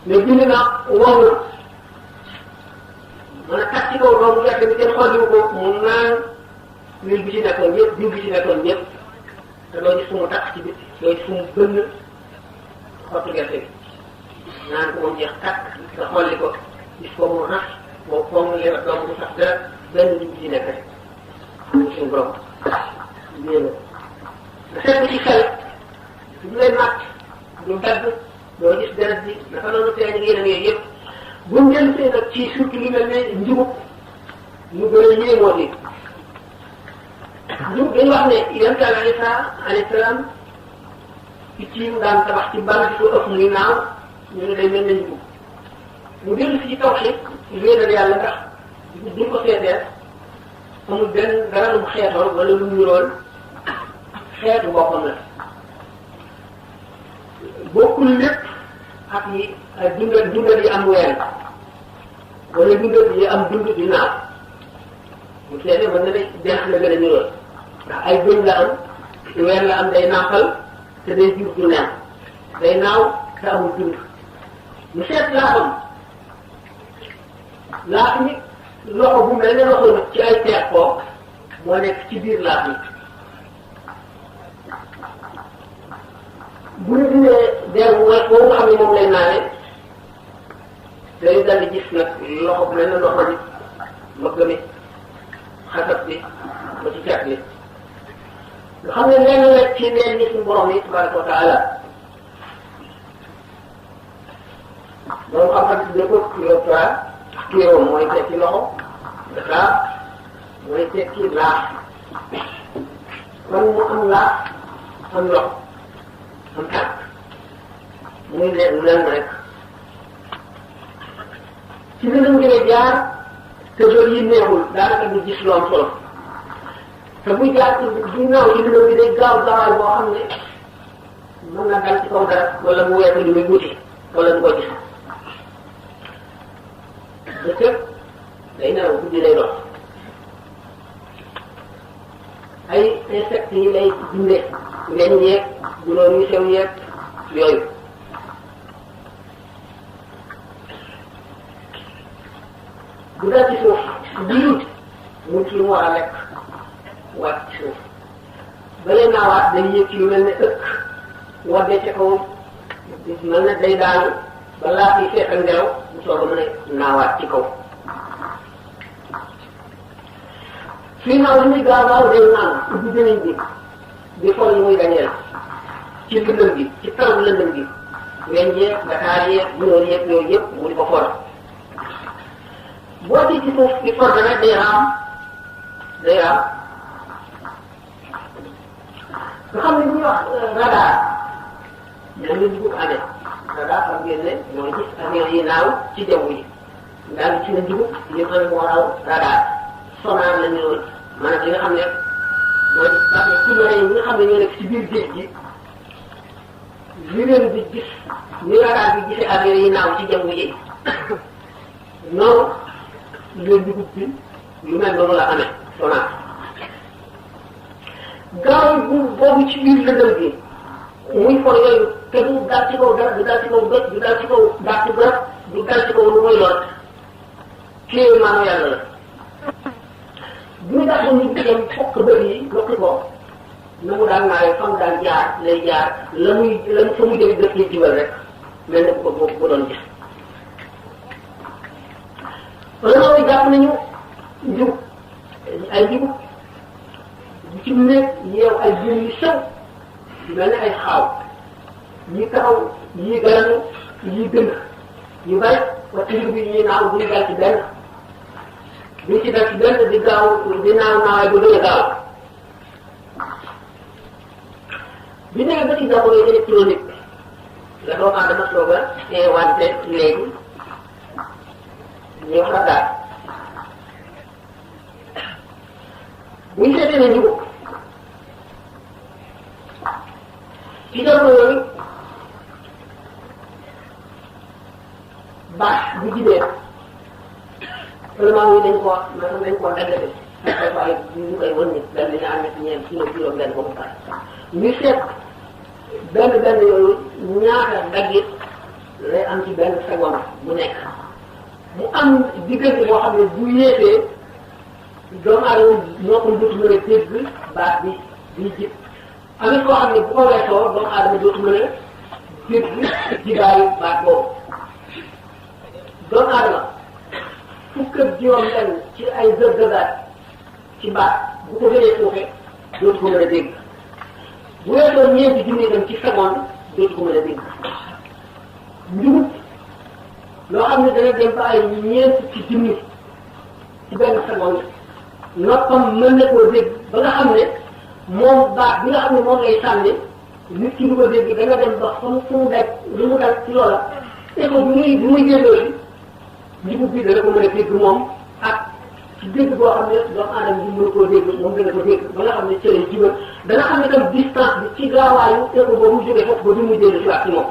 mais bind na wow na mën a tax ci kaw doomu gerte bi kenn xolliwu ko mu naan huile bi ci nekkoon yëpp diw bi ci nekkoon yëpp te doo gis fu mu tax ci bit doo gis fu mu bënn xottu gerte bi naan ko moom jeex tàkk nga xolli ko gis ko mu rax boo foog nga lewat doomu du sax dara benn diw bi ci nekk rek suñu borom yéen nga seet ci xel du lay màtt du dagg doo gis deret bi naka noonu feeñ ak yeneen yooyu yëpp buñ jël see nag ci surtout lu mel ne njubub ñu gën a yéemoo di njub dañu wax ne yonent Yàlla Isaa alayhi salaam picc yi mu daan tabax ci bant di ko ëpp muy naaw ñu ne day mel ne njub mu dellu si ci tawxiid wéetal yàlla ndax duñ ko seetee amul benn dara lu mu xeetoon wala lu mu niroon xeetu boppam la bokkul lépp ak yi ay dundal yi am ween wala dundal yi am dund di naaw bu seetee mën na ne denc la gën a niroon ndax ay bëñ la am ween la am day naafal te day jur du neen day naaw te amul dund mu seet laafam laaf ni loxo bu mel ne loxo nit ci ay teex ko moo nekk ci biir laaf yi bu ñu dindee der boobu nga xam ne moom lay naane day dal di gis nag loxo bu mel ne loxo nit mbëgg mi xasab bi ba ci cat bi nga xam ne lenn la ci leen ni suñu borom yi tabaraka wa taala borom xam-xam si ne ko kilotoa kilo mooy tekki loxo dafa mooy tekki laaf kon mu am laaf am loxo am tànk muy leen rek ci li ñu gën a jaar te loolu yi neexul daanaka du gis lu am solo te muy jaar ci ginnaaw yi bi day gaaw gaawaay boo xam ne mën na dal ci kaw dara wala mu weesu li muy wuti wala du ko gis bëccëg day nelaw guddi lay dox ay insectes yi lay dundee ngeen yeeg gunóor yu sew yeeg yooyu bu dal ci suuf lii mu ci lu mu war a lekk wàcc ci suuf balee naawaat day yéeg ci lu mel ne ëkk waddee ca kaw mel ne day daanu ba laaf yi fees ak ngelaw mu soog a mën a naawaat ci kaw fii naaw li muy gaaw gaaw day naan ubbi dëniñ bi di xool yi muy dañeel ci lëndëm gi ci taw lëndëm gi weñ yeeg gataar yeeg gunóor yeeg yooyu yëpp mu di ko xool boo di ci suuf di for rek day raam nga xam ne bu ñuy wax radar ñoom ñu dugg amee radar xam ngeen ne ñoo gis avion yi naaw ci jaww ji daal ci la dugg ñu xam ne moo raw radar sonar la ñu doon maanaam li nga xam ne mooy parce que sous-marins yi nga xam ne ñoo nekk ci biir géej gi li leen di gis ni radar bi gisee avion yi naaw ci jaww ji noonu leen dugub bi lu mel noonu la amee sonar gaaw boobu ci biir lëndëm gi muy for yooyu te du dal ci kaw dara du dal ci kaw bët du dal ci kaw bàtt garab du dal ci kaw lu muy lor kii maanu yàlla la bu ñu daal ñu dem fokk bët yi lokki ko na mu daan naawee fam daan jaar lay jaar la fa mu jëli dëkk yi jibal rek mel na ko bu doon gis loolu jàpp nañu njub ay njub bu ci nekk yeew ay jën yu sew mel ne ay xaaw yi taxaw yi galanu yi gën yu bari parce que bi ñuy naaw bu ñu dal ci benn duñ ci dal ci benn di gaaw di naaw naawaay bu gën a gaaw bi nekk ba ci jamono électronique la doomu aadama soog a teewante léegi ñu xalaat bu ñu seetee ne njub ci jamono yooyu baax bu jibee seulement yi dañ koo daggate ay fois ñu koy wënni benn ñaar ñett ñeent juróom benn ba mu pare ñu seet benn yooyu ñaata daggit lay am ci benn seconde bu nekk mu am diggante boo xam ne bu yéetee doomu aadama moo ko dootu mën a dégg baat bi di jib amit koo xam ne bu ko weesoo doomu aadama dootu mën a dégg jibaayu baat boobu doomu aadama fukk ak juróom benn ci ay zëggabaat ci baat bu ko gënee suufe dootu ko mën a dégg bu weesoo ñeenti junni itam ci seconde dootu ko mën a dégg njubut loo xam ne dana dem ba ay ñeent ci junni ci benn seconde noppam mën na koo dégg ba nga xam ne moom baat bi nga xam ne moom lay sànni nit ki du ko dégg da nga dem ba fu mu daj lu mu dal ci loola écho bi muy dégloo si njubut bi dana ko mën a dégg moom ak ci dégg boo xam ne doomu aadama bi mën koo dégg moom dana ko dégg ba nga xam ne ci lay jubal dana xam ne tam distance bi ci gaawaayu écho boobu jógee foofu ba du muy dellu si waat ci moom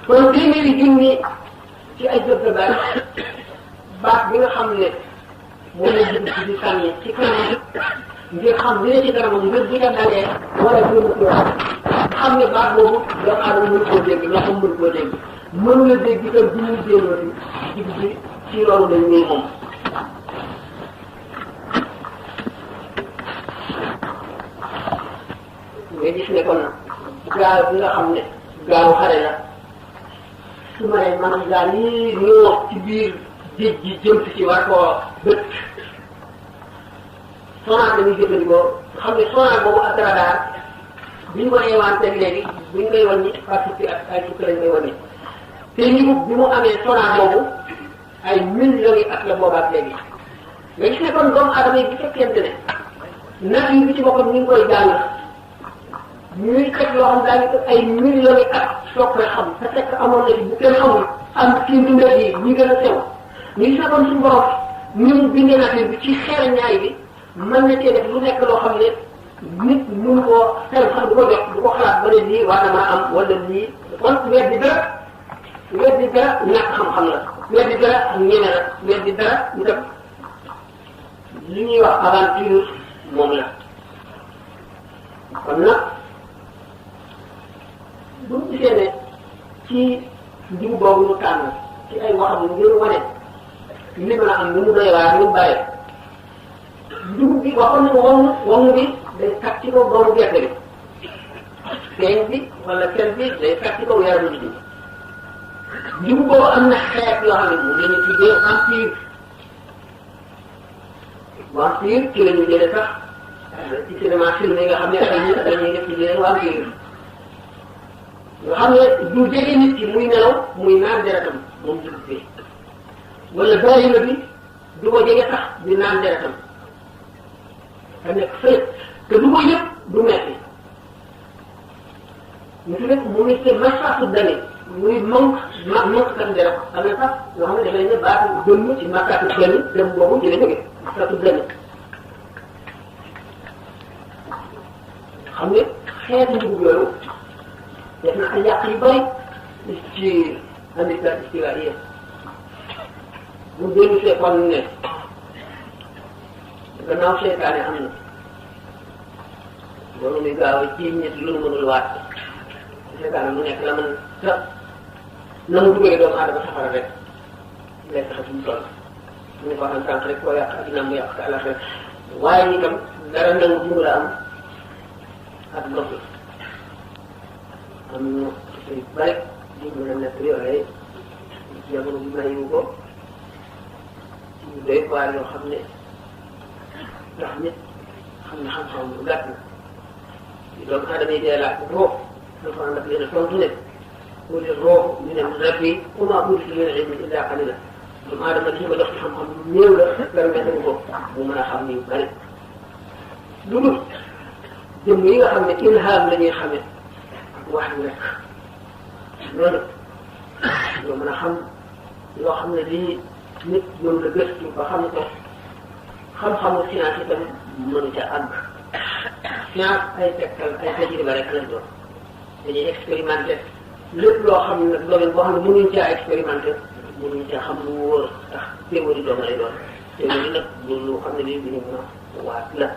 kon téeméeri junni ci ay jot baat bi nga xam ne moom la jublu ci di sànni ci kanam ngir xam li ne ci kanamam ngir bu ca dalee wala génn ci wax xam ne baat boobu doomu aadama mën koo dégg loo xam mën koo dégg mënu la dégg itam bi muy délloo si jib bi ci loolu lañ ñuy moom nga gis ne kon gaal bi nga xam ne gaalu xare la su ma nee maanaam gaal yi ñoo ci biir géej gi jëm ci war koo bët sonar dañuy jëfandikoo xam ne sonar boobu ak radar bi ñu ko éwante léegi bu ñu koy wàññi par fukki ak ay fukki lañ koy wàññi te ñu bi mu amee sonar boobu ay millions yi at la boobaat léegi nga gis ne kon doomu aadama yi bu fekkente ne nature bi ci boppam ñu ngi koy jàng ñuy teg loo xam daañu ko ay millions yi at soog koy xam te fekk amoon na ci bu kenn xamul am ci ndundat yi ñu gën a sew ñu gis ne kon suñu borom ñun bindee nature bi ci xeer ñaay bi mën na cee def lu nekk loo xam ne nit mun koo xel sax du ko jox du ko xalaat ba ne lii war na maa am wala lii kon weddi dara ñàkk xam-xam la weddi dara ak ñeme la weddi dara ñu def li ñuy wax aventure moom la kon nag bu ñu gisee ne ci njiw boobu ñu tànn ci ay waxam ngir wane li mën a am ni mu doy waar ni mu bàyyi dugub bi waxoon nañu woŋ bi day tag ci kaw doomu gerte bi feeñ bi wala fen bi day tag ci kaw yaramu nit ñi dugub boobu am na xeet yoo xam ne moom la ñu tuddee vampire ci la ñu jëlee sax ci cinéma film yi nga xam ne ay nit dañuy def ci leen vampire nga xam ne du jege nit ki muy nelaw muy naan deretam moom dugub bi wala bàyyi la bi du ko jege sax di naan deretam te nekk fële te du ko yëpp du metti ñu tuddee mu ngi te masaasu dane muy manque kat deret am na sax yoo xam ne dafay ne baatu dënn ci masaasu dane dem boobu ci la jóge masaasu dane xam ne xeetu njugub yooyu def na ay yàq yu bari ci handicap istiwaariya bu dellu see kon ne gannaaw seytaane am na loolu muy gaaw a jiiñ nit lu nu mënul waat seytaane mu nekk la mën sa na mu duggee doomu aadama safara rek lay tax suñu toll mu ne ko xam sànq rek koo yàq addina mu yàq sa àllax rek waaye itam dara nangu jumla am ak ndox am na yu bari yu mën a nekk yooyu jamono bi mayu ko yu doy waar yoo xam ne ndax nit xam ne xam-xam bu gàtt na doomu aadama yi dee laaj roox dafa ànd ak leen tontu ne qul roox min rabbi wa maa utiitum min al-ilmi illaa qaliilan doomu aadama li ñu ko jox ci xam-xam lu néew la permettre ko mu mën a xam ni yu bari lu dul jëmm yi nga xam ne ilham la ñuy xamee wax yu rek loolu nga mën a xam loo xam ne lii nit ñoom la gëstu ba xam ko xam-xamu science itam mënu ca àgg science ay tegtal ay tajriba rek lañ doon dañuy expérimenté lépp loo xam ne nag domaine boo xam ne mënuñ caa expérimenté mënuñ caa xam lu wóor ndax théorie doom lay doon te loolu nag loolu xam ne lii bi ñu mën a waat la